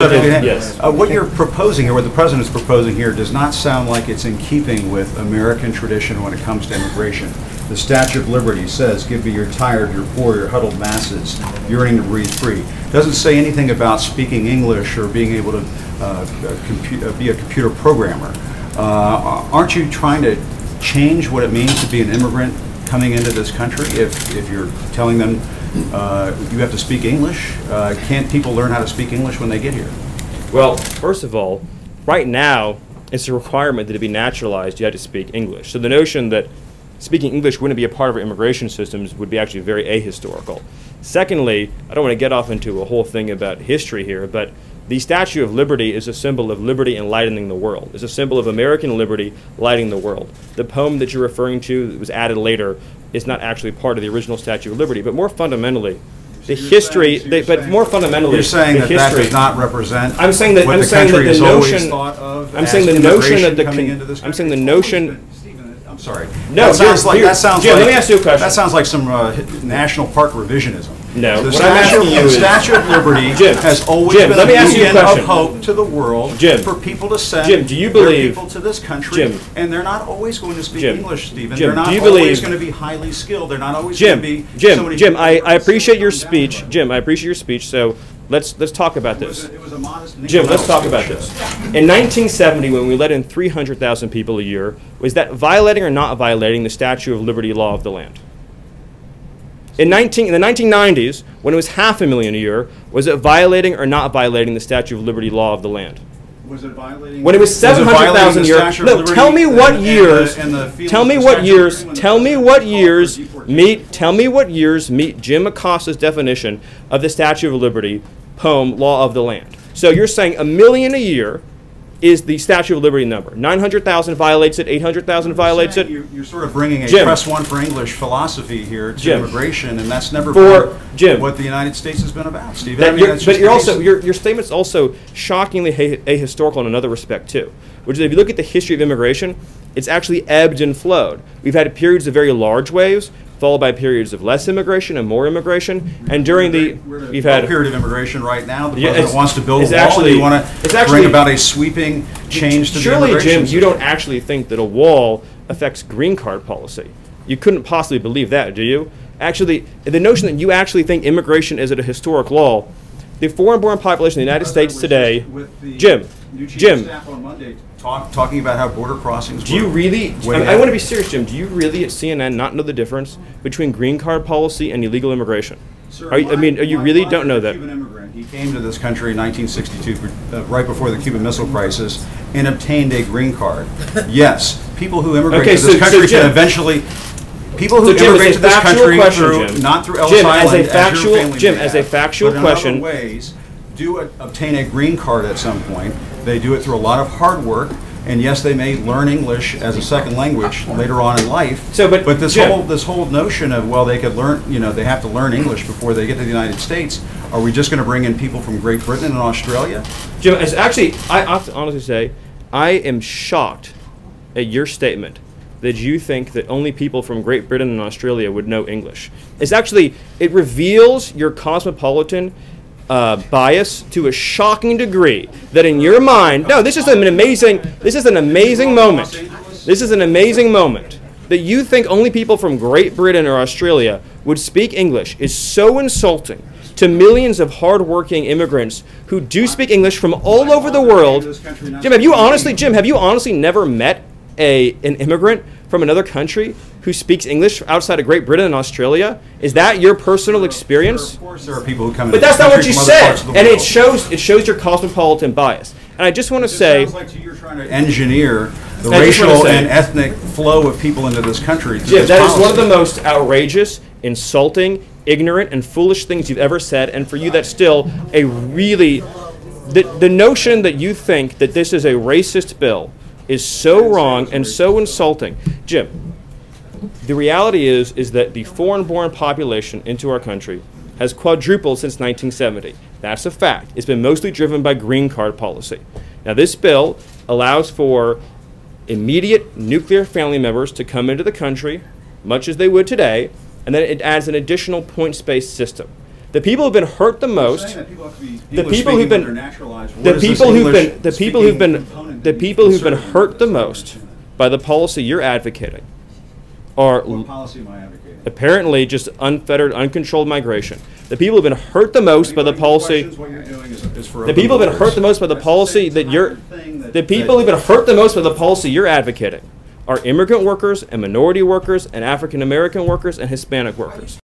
Yes. What you're proposing here, what the president is proposing here, does not sound like it's in keeping with American tradition when it comes to immigration. The Statue of Liberty says, "Give me your tired, your poor, your huddled masses, yearning to breathe free." It doesn't say anything about speaking English or being able to be a computer programmer. Aren't you trying to change what it means to be an immigrant coming into this country if you're telling them you have to speak English? Can't people learn how to speak English when they get here? Well, first of all, right now, it's a requirement that to be naturalized, you have to speak English. So the notion that speaking English wouldn't be a part of our immigration systems would be actually very ahistorical. Secondly, I don't want to get off into a whole thing about history here, but the Statue of Liberty is a symbol of liberty enlightening the world. It's a symbol of American liberty lighting the world. The poem that you're referring to that was added later is not actually part of the original Statue of Liberty, but more fundamentally, the history. More fundamentally, you're saying the that history, that does not represent. I'm saying that. What I'm the saying that country the has always notion. thought of I'm as saying the notion that immigration coming into this I'm saying the country. notion. I'm sorry. No, that sounds Jim, like. let me ask you a question. That sounds like some national park revisionism. No, The what I'm asking you is, Statue of Liberty Jim, has always Jim, been let me a ask you a beacon of question. hope to the world, Jim, for people to send Jim, do you their believe, people to this country, Jim, and they're not always going to speak Jim, English, Stephen. Jim, They're not do you always believe, going to be highly skilled. They're not always Jim, going to be Jim, I appreciate your speech. Jim, I appreciate your speech. So let's talk about this. It was a modest Jim, let's talk about this. In 1970, when we let in 300,000 people a year, was that violating or not violating the Statue of Liberty law of the land? In the 1990s, when it was 500,000 a year, was it violating or not violating the Statue of Liberty law of the land? Was it violating? When it was 700,000 a year. No, tell me what years. Tell me what years. Tell me what years meet. Tell me what years meet Jim Acosta's definition of the Statue of Liberty poem law of the land. So you're saying 1,000,000 a year is the Statue of Liberty number. 900,000 violates it. 800,000 violates it. You're sort of bringing a Jim, press one for English philosophy here to Jim, immigration, and that's never Jim, been what the United States has been about, Steve. But you're also your statement's also shockingly ahistorical in another respect too, which is if you look at the history of immigration, it's actually ebbed and flowed. We've had periods of very large waves, followed by periods of less immigration and more immigration, and during we've had a period of immigration right now. The Yeah, president wants to build a wall. actually, You want to bring about a sweeping change to the immigration Surely, Jim, system. you don't actually think that a wall affects green card policy. You couldn't possibly believe that, do you? Actually, the notion that you actually think immigration is at a historic law, the foreign-born population in the United States today, Jim, Staff on Monday talking about how border crossings. Do you really? I want to be serious, Jim. Do you really at CNN not know the difference between green card policy and illegal immigration? Sir, are you really don't know that? Cuban immigrant. He came to this country in 1962, right before the Cuban Missile Crisis, and obtained a green card. Yes, people who immigrate to this country can eventually. People who immigrate to this country not through Ellis Island, as a factual question, in other ways, do obtain a green card at some point. They do it through a lot of hard work, and yes, they may learn English as a second language later on in life. But this whole notion of, well, they could learn, they have to learn English before they get to the United States. Are we just going to bring in people from Great Britain and Australia? Jim, I have to honestly say, I am shocked at your statement that you think that only people from Great Britain and Australia would know English. It reveals your cosmopolitan bias to a shocking degree that in your mind, this is an amazing moment. This is an amazing moment that you think only people from Great Britain or Australia would speak English is so insulting to millions of hardworking immigrants who do speak English from all over the world. Jim, have you honestly never met an immigrant from another country who speaks English outside of Great Britain and Australia? Is that your personal experience? Of course, there are people who come. But that's not what you said, and it shows your cosmopolitan bias. And I just want to say, it sounds like you're trying to engineer the racial and ethnic flow of people into this country. Jim, that is one of the most outrageous, insulting, ignorant, and foolish things you've ever said. And for you, that's still a really the notion that you think that this is a racist bill is so wrong and so insulting. Jim, the reality is that the foreign-born population into our country has quadrupled since 1970. That's a fact. It's been mostly driven by green card policy. Now, this bill allows for immediate nuclear family members to come into the country, much as they would today, and then it adds an additional points-based system. The people who've been hurt the most, Saying that people have to be the English people who've speaking when been, they're naturalized. What the is this people who've English been, the people who've speaking been, component the that people you who've been inserted hurt into the this? most by the policy you're advocating are What policy am I advocating? apparently just unfettered, uncontrolled migration. The people who've been hurt the most by the Anybody who policy. questions what you're doing is for The open people who've been hurt borders. the most by the That's policy same that you're. kind of thing The people who've been hurt the most by the policy you're advocating are immigrant workers and minority workers and African American workers and Hispanic workers.